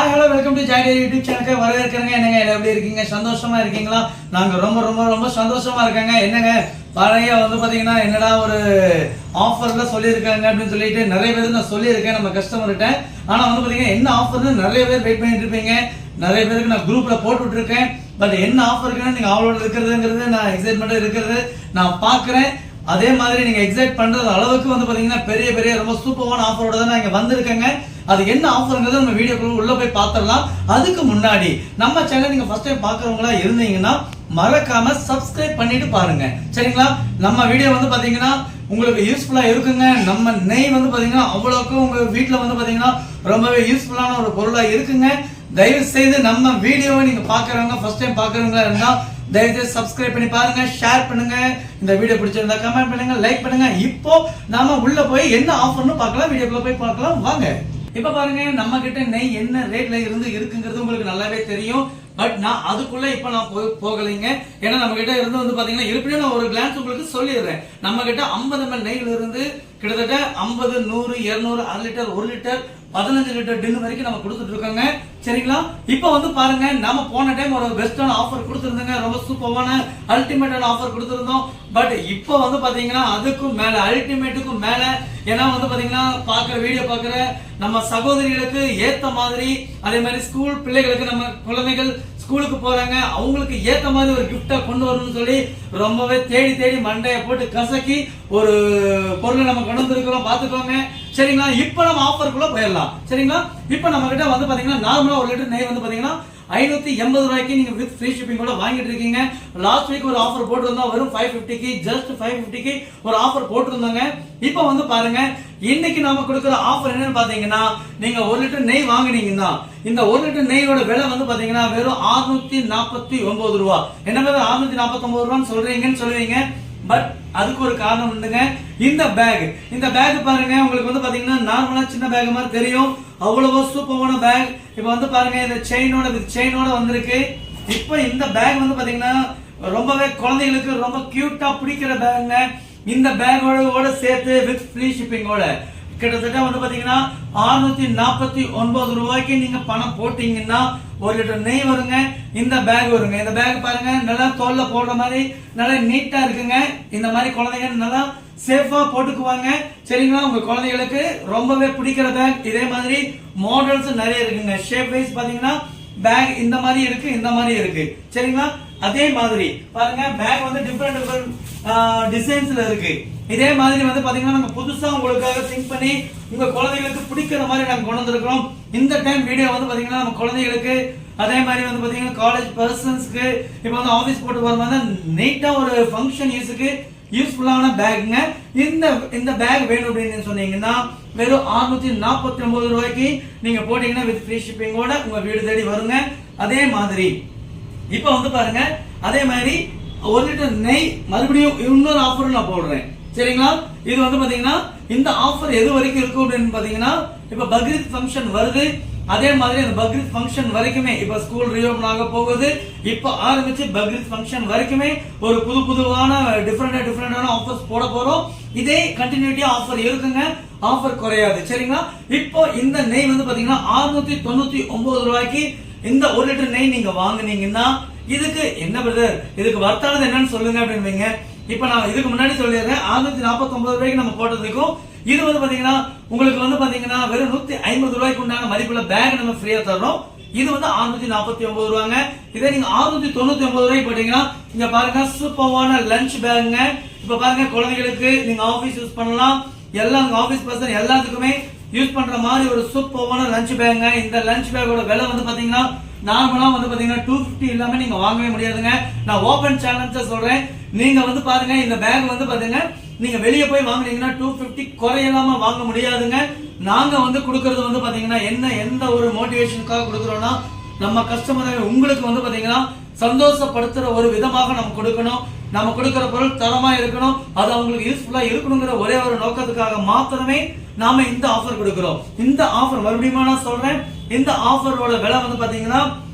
Hi hello welcome to Joy YouTube சேனலுக்கு வரவேற்கிறேங்க. என்னங்க எப்படி இருக்கீங்க? சந்தோஷமா இருக்கீங்களா? நாங்க ரொம்ப ரொம்ப ரொம்ப சந்தோஷமா இருக்கேங்க. என்னங்க பழைய பாத்தீங்கன்னா என்னடா ஒரு ஆஃபர்ல சொல்லியிருக்காங்க அப்படின்னு சொல்லிட்டு நிறைய பேர் நான் சொல்லியிருக்கேன் நம்ம கஸ்டமர்கிட்ட. ஆனா பாத்தீங்கன்னா என்ன ஆஃபர்னு நிறைய பேர் வெயிட் பண்ணிட்டு இருப்பீங்க. நிறைய பேருக்கு நான் குரூப்ல போட்டு விட்டுருக்கேன். பட் என்ன ஆஃபர் இருக்குன்னு நீங்க அவளோட இருக்கிறதுங்கிறது நான் எக்ஸைட்மெண்ட் இருக்கிறது நான் பாக்குறேன். அதே மாதிரி நீங்க எக்ஸைட் பண்றது அளவுக்கு பாத்தீங்கன்னா பெரிய பெரிய ரொம்ப சூப்பரான ஆஃபரோட தான் நான் இங்க வந்திருக்கேங்க. அது என்ன ஆஃபர்ங்கிறத நம்ம வீடியோக்குள்ள உள்ள போய் பார்த்துடலாம். அதுக்கு முன்னாடி நம்ம சேனல் நீங்க ஃபர்ஸ்ட் டைம் பாக்குறவங்களா இருந்தீங்கன்னா மறக்காம சப்ஸ்கிரைப் பண்ணிட்டு பாருங்க, சரிங்களா? நம்ம வீடியோ பாத்தீங்கன்னா உங்களுக்கு யூஸ்ஃபுல்லா இருக்குங்க. நம்ம நெய் பாத்தீங்கன்னா அவ்வளவுக்கு உங்க வீட்டுல பாத்தீங்கன்னா ரொம்பவே யூஸ்ஃபுல்லான ஒரு பொருளா இருக்குங்க. தயவு செய்து நம்ம வீடியோவை நீங்க பாக்குறவங்க ஃபர்ஸ்ட் டைம் பாக்குறவங்களா இருந்தா தயவுசெய்து சப்ஸ்கிரைப் பண்ணி பாருங்க, ஷேர் பண்ணுங்க, இந்த வீடியோ பிடிச்சிருந்தா கமெண்ட் பண்ணுங்க, லைக் பண்ணுங்க. இப்போ நாம உள்ள போய் என்ன ஆஃபர்னு பார்க்கலாம், வீடியோக்குள்ள போய் பார்க்கலாம் வாங்க. இப்ப பாருங்க நம்ம கிட்ட நெய் என்ன ரேட்ல இருந்து இருக்குங்கிறது உங்களுக்கு நல்லாவே தெரியும். பட் நான் அதுக்குள்ள இப்ப நான் போகலைங்க. ஏன்னா நம்ம கிட்ட இருந்து பாத்தீங்கன்னா இருப்பினும் நான் ஒரு கிளான்ஸ் உங்களுக்கு சொல்லிடுறேன். நம்ம கிட்ட 50 ml நெய்ல இருந்து கிட்டத்தட்ட 50, 100, 200, 1/2 லிட்டர், 1 லிட்டர், 15 லிட்டர் டின்னு வரைக்கும் நம்ம கொடுத்துட்டு இருக்கோங்க, சரிங்களா? இப்ப பாருங்க நம்ம போன டைம் ஒரு பெஸ்டான ஆஃபர் கொடுத்திருந்தோங்க. ரொம்ப சூப்பரான அல்டிமேட்டான ஆஃபர் கொடுத்திருந்தோம். பட் இப்ப பாத்தீங்கன்னா அதுக்கும் மேல அல்டிமேட்டுக்கும் மேல, ஏன்னா பாத்தீங்கன்னா பாக்குற வீடியோ பாக்குற நம்ம சகோதரிகளுக்கு ஏத்த மாதிரி, அதே மாதிரி ஸ்கூல் பிள்ளைகளுக்கு நம்ம குழந்தைகள் ஸ்கூலுக்கு போறாங்க அவங்களுக்கு ஏத்த மாதிரி ஒரு கிஃப்டா கொண்டு வரணும்னு சொல்லி ரொம்பவே தேடி தேடி மண்டைய போட்டு கசக்கி ஒரு பொருளை நம்ம கொண்டு வந்திருக்கிறோம், பாத்துக்கோங்க, சரிங்களா? இப்ப நம்ம ஆஃபருக்குள்ள போயிடலாம், சரிங்களா? இப்ப நம்ம கிட்ட பாத்தீங்கன்னா நார்மலா ஒரு லிட்டர் நெய் பாத்தீங்கன்னா 580 ரூபாய்க்கு நீங்க வித் ஃப்ரீ ஷிப்பிங் கூட வாங்கிட்டு இருக்கீங்க. லாஸ்ட் வீக் ஒரு ஆஃபர் போட்டிருந்தோம், வெறும் 550க்கு, ஜஸ்ட் 550க்கு ஒரு ஆஃபர் போட்டிருந்தாங்க. இப்ப பாருங்க இன்னைக்கு நாம கொடுக்கிற ஆஃபர் என்னன்னு பாத்தீங்கன்னா, நீங்க 1 லிட்டர் நெய் வாங்குனீங்கன்னா இந்த 1 லிட்டர் நெய்யோட விலை பாத்தீங்கன்னா வெறும் 649 ரூபாய். என்ன 649 ரூபான்னு சொல்றீங்கன்னு சொல்லுவீங்க. பட் அதுக்கு ஒரு காரணம் உண்டுங்க. இந்த பேக் பாருங்க உங்களுக்கு பாத்தீங்கன்னா நார்மலா சின்ன பேக் மாதிரி தெரியும். அவ்வளவு சூப்பரான பேக். இப்ப பாருங்க இந்த செயினோட வந்திருக்கு. இப்ப இந்த பேக் பாத்தீங்கன்னா ரொம்பவே குழந்தைகளுக்கு ரொம்ப கியூட்டா பிடிக்கிற பேக்குங்க. இந்த பேக்கோட சேர்த்து வித் ஃப்ரீ ஷிப்பிங்கோட கிட்டத்தட்ட பாத்தீங்கன்னா 649 ரூபாய்க்கு நீங்க பணம் போட்டீங்கன்னா 1 லிட்டர் நெய் வருங்க. இந்த பேக் வருங்க. இந்த பேக் பாருங்க நல்லா தோல்ல போடுற மாதிரி நல்லா நீட்டா இருக்குங்க. இந்த மாதிரி குழந்தைங்க நல்லா சேஃபா போட்டுக்குவாங்க, சரிங்களா? உங்க குழந்தைகளுக்கு ரொம்பவே பிடிக்கிற பேக். இதே மாதிரி மாடல்ஸ் நிறைய இருக்குங்க. ஷேப் வைஸ் பாத்தீங்கன்னா பேக் இந்த மாதிரி இருக்கு, இந்த மாதிரி இருக்கு, சரிங்களா? அதே மாதிரி பாருங்க பேக் டிஃபரெண்ட் டிசைன்ஸ்ல இருக்கு. இதே மாதிரி பாத்தீங்கன்னா நாங்க புதுசா உங்களுக்காக திங்க் பண்ணி உங்க குழந்தைகளுக்கு பிடிக்கிற மாதிரி நாங்க கொண்டு வந்திருக்கிறோம். இந்த டைம் வீடியோ பாத்தீங்கன்னா நம்ம குழந்தைகளுக்கு, அதே மாதிரி பாத்தீங்கன்னா காலேஜ் பர்சன்ஸ்க்கு, இப்ப ஆபீஸ் போட்டு வரும்போது நீட்டா ஒரு ஃபங்க்ஷன் யூஸ்க்கு யூஸ்ஃபுல்லான பேக்குங்க. இந்த பேக் வேணும் அப்படின்னு சொன்னீங்கன்னா வெறும் 649 ரூபாய்க்கு நீங்க போட்டீங்கன்னா வித் ஃப்ரீ ஷிப்பிங்கோட உங்க வீடு தேடி வருங்க. அதே மாதிரி இப்ப பாருங்க அதே மாதிரி 1 லிட்டர் நெய் மறுபடியும் இன்னொரு ஆஃபர் நான் போடுறேன், சரிங்களா? இது பாத்தீங்கன்னா இந்த ஆஃபர் எது வரைக்கும் இருக்கும் அப்படின்னு பாத்தீங்கன்னா இப்ப பக்ரீத் ஃபங்க்ஷன் வருது. அதே மாதிரி அந்த பக்ரீத் ஃபங்க்ஷன் வரைக்குமே இப்ப ஸ்கூல் ரீஓபன் ஆக போகுது. இப்ப ஆரம்பிச்சு பக்ரீத் ஃபங்க்ஷன் வரைக்குமே ஒரு புதுவான டிஃபரெண்டான ஆஃபர்ஸ் போட போறோம். இதே கண்டினியூட்டியா ஆஃபர் இருக்குங்க, ஆஃபர் குறையாது, சரிங்களா? இப்போ இந்த நெய் பாத்தீங்கன்னா 699 ரூபாய்க்கு இந்த 1 லிட்டர் நெய் நீங்க வாங்குனீங்கன்னா இதுக்கு என்ன பிரதர், இதுக்கு வர்த்தானது என்னன்னு சொல்லுங்க அப்படின்பீங்க. இப்ப நான் இதுக்கு முன்னாடி சொல்லிடுறேன். 649 ரூபாய்க்கு நம்ம போட்டதுக்கும் இது பாத்தீங்கன்னா உங்களுக்கு பாத்தீங்கன்னா வெறும் 150 ரூபாய்க்கு உண்டான மதிப்புள்ள பேக் நம்ம ஃப்ரீயா தர்றோம். இது 649 ரூபாங்க. இதே நீங்க 699 ரூபாய்க்கு போட்டீங்கன்னா இங்க பாருங்க சூப்பரான லஞ்ச் பேக்குங்க. இப்ப பாருங்க குழந்தைகளுக்கு நீங்க ஆபீஸ் யூஸ் பண்ணலாம், எல்லா ஆபீஸ் பர்சன் எல்லாத்துக்குமே யூஸ் பண்ற மாதிரி ஒரு சூப்பரான லஞ்ச் பேக்குங்க. இந்த லஞ்ச் பேக்கோட விலை பாத்தீங்கன்னா நார்மலா பாத்தீங்கன்னா 250 இல்லாம நீங்க வாங்கவே முடியாதுங்க. நான் ஓபன் சேலஞ்சா சொல்றேன். நீங்க பாருங்க இந்த பேக் பாத்தீங்க நீங்க வெளியே போய் வாங்குனீங்கன்னா 250 குறையலாம வாங்க முடியாதுங்க. நாங்க கொடுக்கறது பாத்தீங்கன்னா எந்த ஒரு மோட்டிவேஷனுக்காக கொடுக்கறோம்னா நம்ம கஸ்டமரை உங்களுக்கு பாத்தீங்கன்னா சந்தோஷப்படுத்துற ஒரு விதமாக நம்ம கொடுக்கணும். நம்ம கொடுக்கிற பொருள் தரமா இருக்கணும், அது அவங்களுக்கு யூஸ்ஃபுல்லா இருக்கணுங்கிற ஒரே ஒரு நோக்கத்துக்காக மாத்திரமே நாம இந்த ஆஃபர் கொடுக்கிறோம். இந்த ஆஃபர் மறுபடியும் நான் சொல்றேன், இந்த ஆஃபரோட விலை பாத்தீங்கன்னா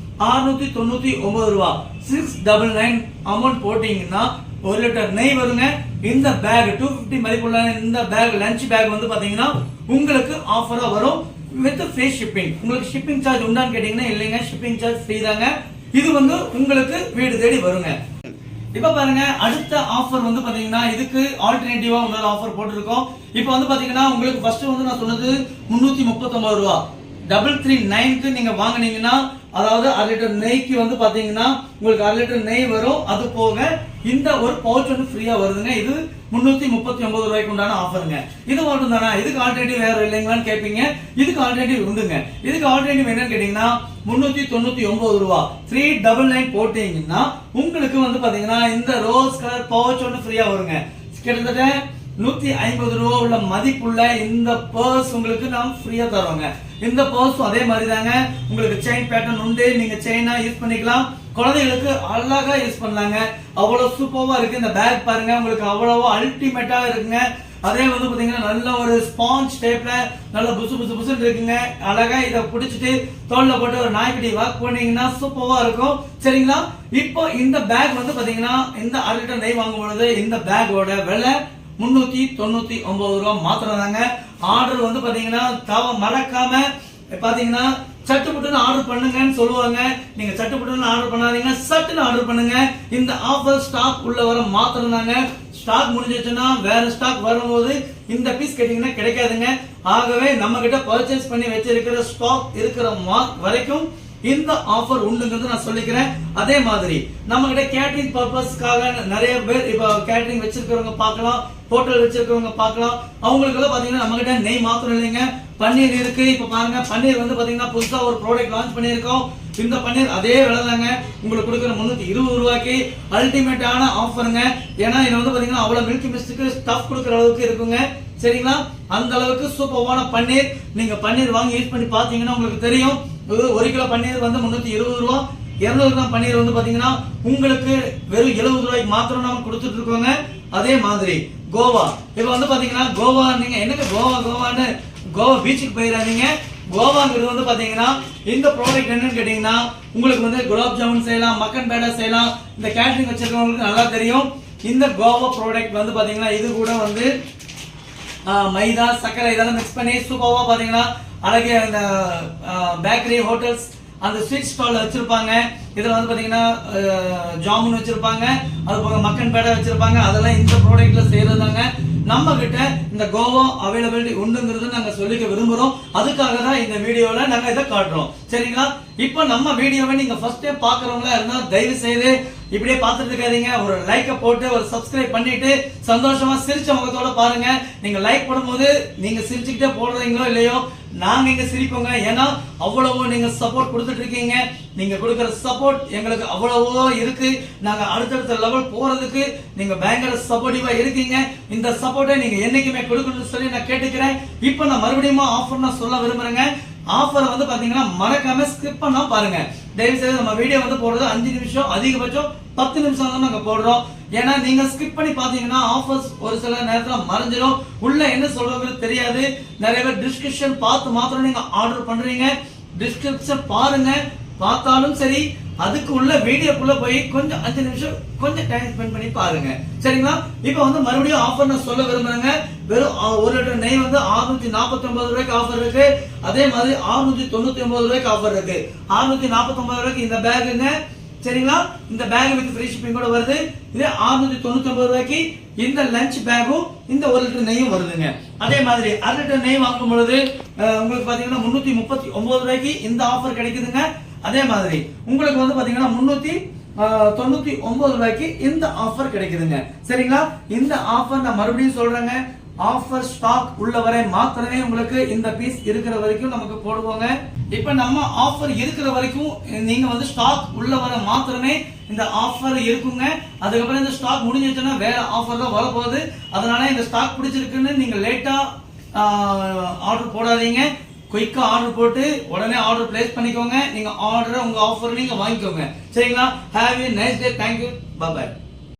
699 ரூபாய். 699 அமௌண்ட் போட்டீங்கன்னா 1 லிட்டர் நெய் வருங்க. இந்த பேக் 250 மதிப்புள்ள இந்த பேக் லஞ்ச் பேக் பாத்தீங்கன்னா உங்களுக்கு ஆஃபரா வரும். With free shipping. உங்களுக்கு ஷிப்பிங் சார்ஜ் உண்டான்னு கேட்டீங்கன்னா இல்லைங்க, ஷிப்பிங் சார்ஜ் ஃப்ரீ தாங்க. இது வந்து உங்களுக்கு வீடு தேடி வருங்க. இப்ப பாருங்க, அடுத்த ஆஃபர் வந்து பாத்தீங்கன்னா இதுக்கு ஆல்டர்னேட்டிவா இன்னொரு ஆஃபர் போட்டிருக்கோம். இப்போ வந்து பாத்தீங்கன்னா உங்களுக்கு ஃபர்ஸ்ட் வந்து நான் சொன்னது 339 ரூபா 339க்கு நீங்க வாங்குனீங்கன்னா, அதாவது 1 லிட்டர் நெய்க்கு வந்து பாத்தீங்கன்னா உங்களுக்கு 1 லிட்டர் நெய் வரும். அது போக இந்த ஒரு பவுச் வந்து ஃப்ரீயா வருதுங்க. இது 339 ரூபாய்க்கு உண்டான ஆஃபருங்க. இது மட்டும் தானா? இதுக்கு ஆல்டர்னேட்டிவ் வேற இல்லைங்களான்னு கேட்பீங்க. இதுக்கு ஆல்டர்னேட்டிவ் உண்டுங்க. இதுக்கு ஆல்டர்னேட்டிவ் என்னன்னு கேட்டீங்கன்னா 399 ரூபா 399 போட்டீங்கன்னா உங்களுக்கு வந்து பாத்தீங்கன்னா இந்த ரோஸ் கலர் பவுச் ஒன்று ஃப்ரீயா வருங்க. கிட்டத்தட்ட 150 ரூபா உள்ள மதிப்புள்ள இந்த பர்ஸ் உங்களுக்கு நாம் ஃப்ரீயா தரோங்க. இந்த பர்ஸ் அதே மாதிரி தாங்க, உங்களுக்கு செயின் பேட்டர்ன் உண்டு. நீங்க செயினா யூஸ் பண்ணிக்கலாம், குழந்தைகளுக்கு அழகா யூஸ் பண்ணலாங்க. அவ்வளவு சூப்பரா இருக்கு. இந்த பேக் பாருங்க, உங்களுக்கு அவ்வளவு அல்டிமேட்டா இருக்குங்க. அதே வந்து பாத்தீங்கன்னா நல்ல ஒரு ஸ்பாஞ்ச் டைப்ல நல்ல புசு புசு புசுன்னு இருக்குங்க. அழகா இதை பிடிச்சிட்டு தோல்ல போட்டு ஒரு நாய்க்குட்டி வாக் பண்ணீங்கன்னா சூப்பரா இருக்கும். சரிங்களா? இப்போ இந்த பேக் வந்து பாத்தீங்கன்னா இந்த 1 லிட்டர் நெய் வாங்கும் பொழுது இந்த பேக்கோட விலை 399 ரூபா மாத்திரம் தாங்க. ஆர்டர் வந்து பாத்தீங்கன்னா மறக்காம பாத்தீங்கன்னா சட்டுப்புட்டுன்னு ஆர்டர் பண்ணுங்கன்னு சொல்லுவாங்க. நீங்க சட்டுப்புட்டுன்னு ஆர்டர் பண்ணாதீங்க, சட்டுன்னு ஆர்டர் பண்ணுங்க. இந்த ஆஃபர் ஸ்டாக் உள்ள வர மாத்திரம் தாங்க. ஸ்டாக் முடிஞ்சிச்சுன்னா வேற ஸ்டாக் வரும்போது இந்த பீஸ் கேட்டீங்கன்னா கிடைக்காதுங்க. ஆகவே நம்ம கிட்ட பர்ச்சேஸ் பண்ணி வச்சிருக்கிற ஸ்டாக் இருக்கிற வரைக்கும் இந்த ஆஃபர் உண்டுங்கிறது நான் சொல்லிக்கிறேன். அதே மாதிரி நம்ம கிட்ட கேட்டரிங் பர்பஸ்க்காக நிறைய பேர் இப்ப கேட்டரிங் வச்சிருக்கிறவங்க பார்க்கலாம், ஹோட்டல் வச்சிருக்கிறவங்க பார்க்கலாம். அவங்களுக்கு எல்லாம் பாத்தீங்கன்னா நம்ம கிட்ட நெய் மாத்திரம் இல்லைங்க, பன்னீர் இருக்கு. இப்ப பாருங்க, பன்னீர் வந்து பாத்தீங்கன்னா புதுசா ஒரு ப்ராடக்ட் லான்ச் பண்ணிருக்கோம். இந்த பன்னீர் அதே விலை தாங்க, உங்களுக்கு கொடுக்குற 320 ரூபாய்க்கு அல்டிமேட்டான ஆஃபருங்க. ஏன்னா இது வந்து பாத்தீங்கன்னா அவ்வளவு மில்கி மிஸ்டுக்கு ஸ்டஃப் கொடுக்குற அளவுக்கு இருக்குங்க. சரிங்களா? அந்த அளவுக்கு சூப்பரான பன்னீர். நீங்க பன்னீர் வாங்கி யூஸ் பண்ணி பாத்தீங்கன்னா உங்களுக்கு தெரியும். 1 கிலோ பன்னீர் வந்து 320 ரூபா. 200 கிராம் பன்னீர் வந்து பாத்தீங்கன்னா உங்களுக்கு வெறும் 70 ரூபாய்க்கு மாத்திரம் நாம கொடுத்துட்டு இருக்கோங்க. அதே மாதிரி கோவா, இப்ப வந்து பாத்தீங்கன்னா கோவா, நீங்க என்னங்க கோவான்னு கோவா பீச்சுக்கு போயிடாதீங்க. கோவாங்கிறது வந்து பாத்தீங்கன்னா இந்த ப்ராடக்ட் என்னன்னு கேட்டீங்கன்னா உங்களுக்கு வந்து குலாப் ஜாமுன் செய்யலாம், மக்கன் பேடா செய்யலாம். இந்த கேட்டரிங் வச்சிருக்கவங்களுக்கு நல்லா தெரியும். இந்த கோவா ப்ராடக்ட் வந்து பாத்தீங்கன்னா இது கூட வந்து மைதா சர்க்கரை இதெல்லாம் மிக்ஸ் பண்ணி சூப்பரா பாத்தீங்கன்னா அழகே அந்த பேக்கரி ஹோட்டல்ஸ் அந்த ஸ்வீட் ஸ்டால் வச்சிருப்பாங்க. இதுல வந்து பாத்தீங்கன்னா ஜாமுன் வச்சிருப்பாங்க, அது போக மக்கன் பேடா வச்சிருப்பாங்க. அதெல்லாம் இந்த ப்ராடக்ட்ல செய்யறதாங்க. நம்ம கிட்ட இந்த கோவா அவைலபிலிட்டி உண்டுங்கிறது நாங்க சொல்லிக்க விரும்புறோம். அதுக்காக தான் இந்த வீடியோல நாங்க இதை காட்டுறோம். சரிங்களா? இப்போ நம்ம வீடியோவை நீங்க ஃபர்ஸ்ட் டைம் பாக்குறவங்களா இருந்தா தயவு செய்து இப்படியே பார்த்துட்டு இருக்காதீங்க, ஒரு லைக்க போட்டு ஒரு சப்ஸ்கிரைப் பண்ணிட்டு சந்தோஷமா சிரிச்ச முகத்தோட பாருங்க. நீங்க லைக் போடும்போது நீங்க சிரிச்சுக்கிட்டே போடுறீங்களோ இல்லையோ, நாங்க இங்க சிரிப்போங்க. ஏன்னா அவ்வளவோ நீங்க சப்போர்ட் கொடுத்துட்டு இருக்கீங்க. நீங்க கொடுக்கிற சப்போர்ட் எங்களுக்கு அவ்வளவோ இருக்கு. நாங்க அடுத்தடுத்த லெவல் போறதுக்கு நீங்க பயங்கர சப்போர்ட்டிவா இருக்கீங்க. இந்த சப்போர்ட்டை நீங்க என்னைக்குமே கொடுக்கணும்னு சொல்லி நான் கேட்டுக்கிறேன். இப்போ நான் மறுபடியும் ஆஃபர் நான் சொல்ல விரும்புறேங்க. ஆஃபர் வந்து பாத்தீங்கன்னா மறக்காம ஸ்கிப் பண்ணா பாருங்க. தயவு செய்து நம்ம வீடியோ வந்து போடுறது 5 நிமிஷம், அதிகபட்சம் 10 நிமிஷம் தான் நாங்க போடுறோம். ஏன்னா நீங்க ஸ்கிப் பண்ணி பாத்தீங்கன்னா ஆஃபர்ஸ் ஒரு சில நேரத்துல மறைஞ்சிடும், உள்ள என்ன சொல்றது தெரியாது. நிறைய பேர் டிஸ்கிரிப்ஷன் பார்த்து மாத்திரம் நீங்க ஆர்டர் பண்றீங்க. டிஸ்கிரிப்ஷன் பாருங்க, பார்த்தாலும் சரி அதுக்கு உள்ள வீடியோக்குள்ள போய் கொஞ்சம் 5 நிமிஷம் கொஞ்சம் டைம் ஸ்பெண்ட் பண்ணி பாருங்க. சரிங்களா? இப்போ வந்து மறுபடியும் ஆஃபர் நான் சொல்ல விரும்புறேங்க. வெறும் 1 லிட்டர் நெய் வந்து 649 ரூபாய்க்கு ஆஃபர் இருக்கு. அதே மாதிரி 699 ரூபாய்க்கு ஆஃபர் இருக்கு. 649 ரூபாய்க்கு இந்த பேக்குங்க. சரிங்களா? இந்த பேக் வித் ஃப்ரீ ஷிப்பிங் கூட வருது. இதே 699 ரூபாய்க்கு இந்த லஞ்ச் பேக்கும் இந்த 1 லிட்டர் நெய்யும் வருதுங்க. அதே மாதிரி 1 லிட்டர் நெய் வாங்கும் பொழுது உங்களுக்கு பாத்தீங்கன்னா 339 ரூபாய்க்கு இந்த ஆஃபர் கிடைக்குதுங்க. அதே மாதிரி உங்களுக்கு வந்து பாத்தீங்கன்னா 399 ரூபாய்க்கு இந்த ஆஃபர் கிடைக்குதுங்க. சரிங்களா? இந்த ஆஃபர் நான் மறுபடியும் சொல்றேங்க, ஆஃபர் ஸ்டாக் உள்ள வரை மாத்திரமே உங்களுக்கு இந்த பீஸ் இருக்கிற வரைக்கும் நமக்கு போடுவாங்க. இப்ப நம்ம ஆஃபர் இருக்கிற வரைக்கும் நீங்க வந்து ஸ்டாக் உள்ள வர மாத்திரமே இந்த ஆஃபர் இருக்குங்க. அதுக்கப்புறம் இந்த ஸ்டாக் முடிஞ்சிச்சுன்னா வேற ஆஃபர் தான் வரப்போகுது. அதனால இந்த ஸ்டாக் பிடிச்சிருக்குன்னு நீங்க லேட்டா ஆர்டர் போடாதீங்க. குயிக்கா ஆர்டர் போட்டு உடனே ஆர்டர் பிளேஸ் பண்ணிக்கோங்க. நீங்க ஆர்டர் உங்க ஆஃபர் நீங்க வாங்கிக்கோங்க. சரிங்களா? Have a nice day. Thank you. Bye by.